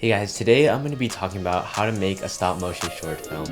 Hey guys, today I'm going to be talking about how to make a stop motion short film.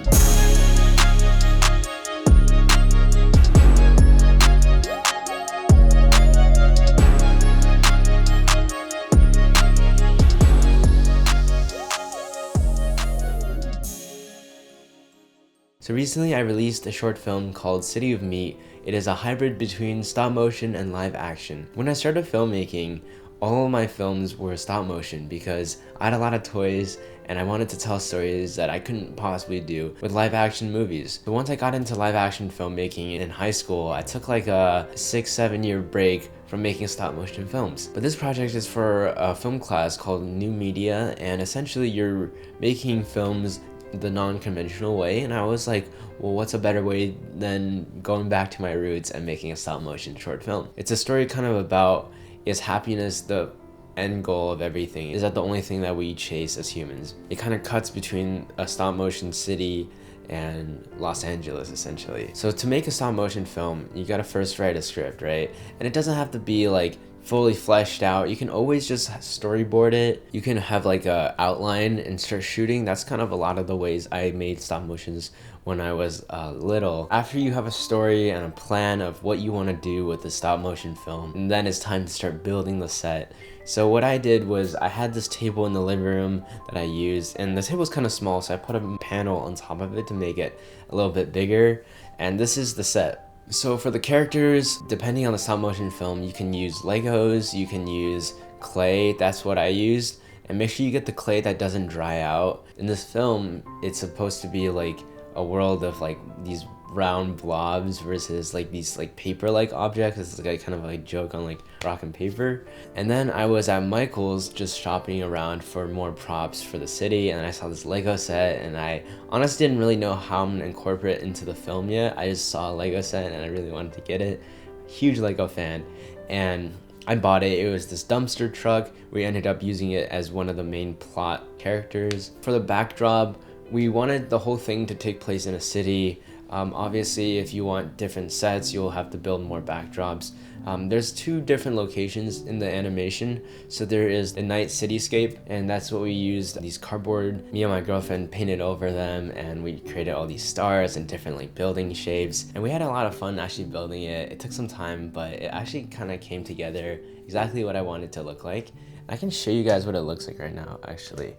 So recently I released a short film called City of Meat. It is a hybrid between stop motion and live action. When I started filmmaking, all of my films were stop motion because I had a lot of toys and I wanted to tell stories that I couldn't possibly do with live action movies. So once I got into live action filmmaking in high school, I took like a 6-7 year break from making stop motion films. But this project is for a film class called New Media, and essentially you're making films the non-conventional way, and I was like, well, what's a better way than going back to my roots and making a stop motion short film? It's a story kind of about, is happiness the end goal of everything? Is that the only thing that we chase as humans? It kind of cuts between a stop motion city and Los Angeles, essentially. So to make a stop motion film, you gotta first write a script, right? And it doesn't have to be like fully fleshed out. You can always just storyboard it. You can have like a outline and start shooting. That's kind of a lot of the ways I made stop motions when I was little. After you have a story and a plan of what you want to do with the stop motion film, and then it's time to start building the set. So what I did was I had this table in the living room that I used, and the table was kind of small, so I put a panel on top of it to make it a little bit bigger, and this is the set. So for the characters, depending on the stop motion film, you can use Legos, you can use clay. That's what I used. And make sure you get the clay that doesn't dry out. In this film, it's supposed to be like a world of like these round blobs versus like these like paper-like objects. It's like kind of like joke on like rock and paper. And then I was at Michael's just shopping around for more props for the city, and I saw this Lego set, and I honestly didn't really know how I'm gonna incorporate it into the film yet. I just saw a Lego set and I really wanted to get it. Huge Lego fan, and I bought it. It was this dumpster truck. We ended up using it as one of the main plot characters. For the backdrop, we wanted the whole thing to take place in a city. Obviously, if you want different sets, you'll have to build more backdrops. There's 2 different locations in the animation. So there is the night cityscape, and that's what we used. These cardboard, me and my girlfriend painted over them, and we created all these stars and different like building shapes. And we had a lot of fun actually building it. It took some time, but it actually kind of came together exactly what I wanted it to look like. I can show you guys what it looks like right now, actually.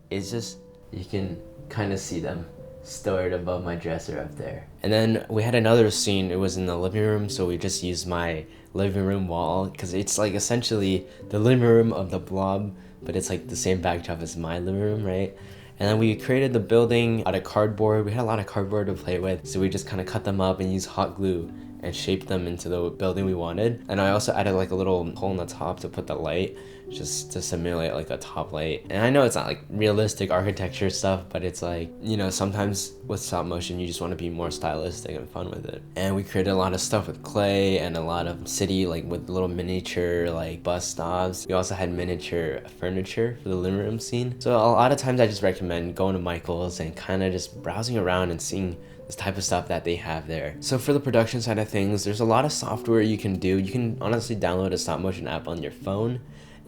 It's just, you can kind of see them stored above my dresser up there. And then we had another scene. It was in the living room, so we just used my living room wall because it's like essentially the living room of the blob, but it's like the same backdrop as my living room, right? And then we created the building out of cardboard. We had a lot of cardboard to play with, so we just kind of cut them up and used hot glue and shaped them into the building we wanted. And I also added like a little hole in the top to put the light, just to simulate like a top light. And I know it's not like realistic architecture stuff, but it's like, you know, sometimes with stop motion you just want to be more stylistic and fun with it. And we created a lot of stuff with clay and a lot of city, like with little miniature like bus stops. We also had miniature furniture for the living room scene. So a lot of times I just recommend going to Michael's and kind of just browsing around and seeing this type of stuff that they have there. So for the production side of things, there's a lot of software you can do. You can honestly download a stop motion app on your phone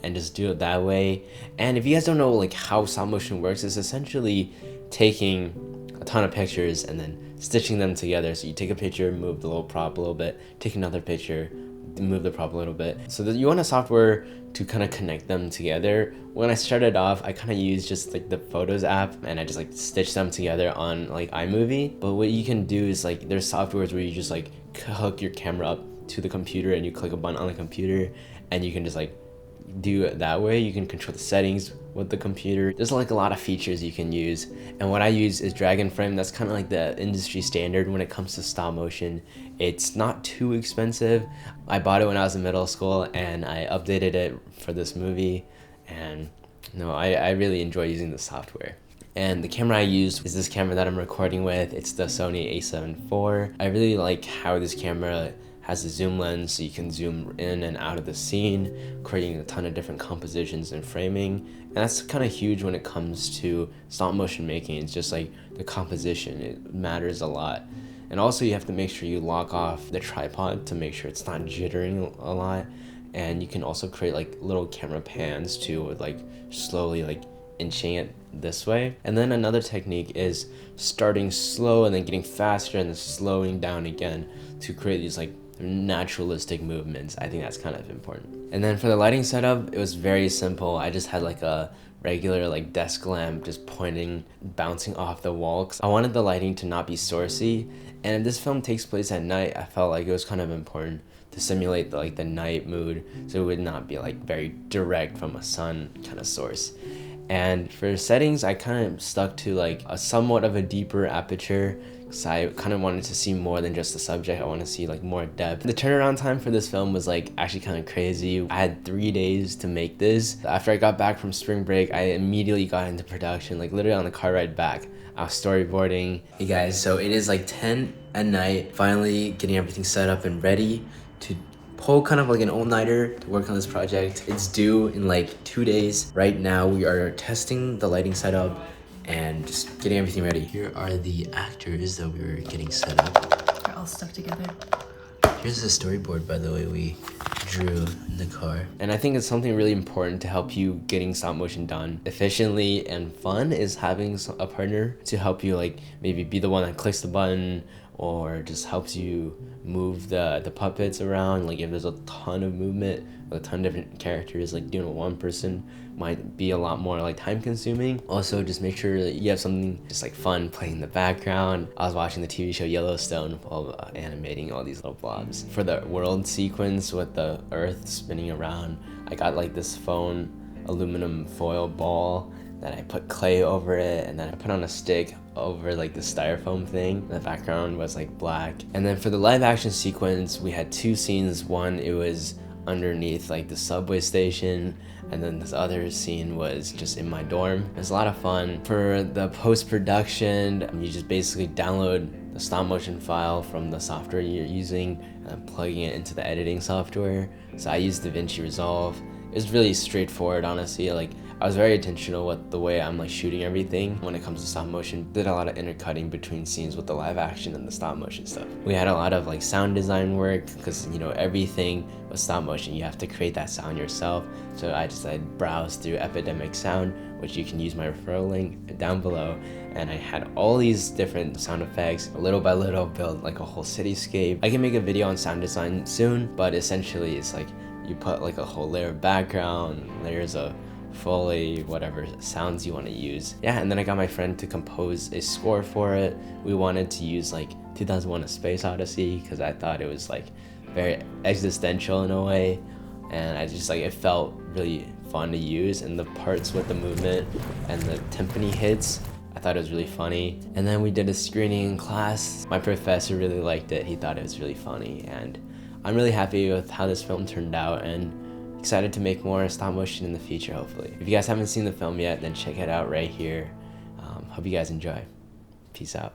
and just do it that way. And if you guys don't know like how stop motion works, it's essentially taking a ton of pictures and then stitching them together. So you take a picture, move the little prop a little bit, take another picture, move the prop a little bit. So that you want a software to kind of connect them together. When I started off, I kind of used just like the Photos app, and I just like stitched them together on like iMovie. But what you can do is like there's softwares where you just like hook your camera up to the computer and you click a button on the computer and you can just like do it that way. You can control the settings with the computer. There's like a lot of features you can use, and what I use is drag and frame. That's kind of like the industry standard when it comes to stop motion. It's not too expensive. I bought it when I was in middle school and I updated it for this movie, and no, I really enjoy using the software. And the camera I used is this camera that I'm recording with. It's the Sony a7 IV. I really like how this camera has a zoom lens, so you can zoom in and out of the scene, creating a ton of different compositions and framing. And that's kind of huge when it comes to stop motion making. It's just like the composition, it matters a lot. And also you have to make sure you lock off the tripod to make sure it's not jittering a lot. And you can also create like little camera pans too, with like slowly like inching it this way. And then another technique is starting slow and then getting faster and then slowing down again to create these like naturalistic movements. I think that's kind of important. And then for the lighting setup, it was very simple. I just had like a regular like desk lamp just pointing, bouncing off the wall, 'cause I wanted the lighting to not be sourcey. And if this film takes place at night, I felt like it was kind of important to simulate the night mood, so it would not be like very direct from a sun kind of source. And for settings, I kind of stuck to like a somewhat of a deeper aperture, because I kind of wanted to see more than just the subject. I want to see like more depth. The turnaround time for this film was like actually kind of crazy. I had 3 days to make this. After I got back from spring break, I immediately got into production, like literally on the car ride back. I was storyboarding. Hey guys, so it is like 10 at night, finally getting everything set up and ready to pull kind of like an all-nighter to work on this project. It's due in like 2 days. Right now we are testing the lighting setup and just getting everything ready. Here are the actors that we were getting set up. They're all stuck together. Here's the storyboard, by the way, we drew in the car. And I think it's something really important to help you getting stop motion done efficiently and fun is having a partner to help you, like maybe be the one that clicks the button or just helps you move the puppets around. Like if there's a ton of movement with a ton of different characters, like doing it with one person might be a lot more like time consuming. Also, just make sure that you have something just like fun playing in the background. I was watching the TV show Yellowstone while animating all these little blobs. For the world sequence with the earth spinning around, I got like this foam aluminum foil ball that I put clay over it, and then I put on a stick over like the styrofoam thing. The background was like black. And then for the live action sequence, we had 2 scenes. One, it was underneath like the subway station, and then this other scene was just in my dorm. It was a lot of fun. For the post-production, you just basically download the stop motion file from the software you're using and plugging it into the editing software. So I used DaVinci Resolve. It was really straightforward, honestly. Like I was very intentional with the way I'm like shooting everything when it comes to stop motion. Did a lot of intercutting between scenes with the live action and the stop motion stuff. We had a lot of like sound design work, because you know everything with stop motion you have to create that sound yourself. So I browsed through Epidemic Sound, which you can use my referral link down below, and I had all these different sound effects. Little by little build like a whole cityscape. I can make a video on sound design soon, but essentially it's like you put like a whole layer of background, layers of Foley, whatever sounds you want to use. Yeah, and then I got my friend to compose a score for it. We wanted to use like 2001: A Space Odyssey because I thought it was like very existential in a way, and I just like it felt really fun to use, and the parts with the movement and the timpani hits, I thought it was really funny. And then we did a screening in class. My professor really liked it. He thought it was really funny, and I'm really happy with how this film turned out, and excited to make more stop motion in the future, hopefully. If you guys haven't seen the film yet, then check it out right here. Hope you guys enjoy. Peace out.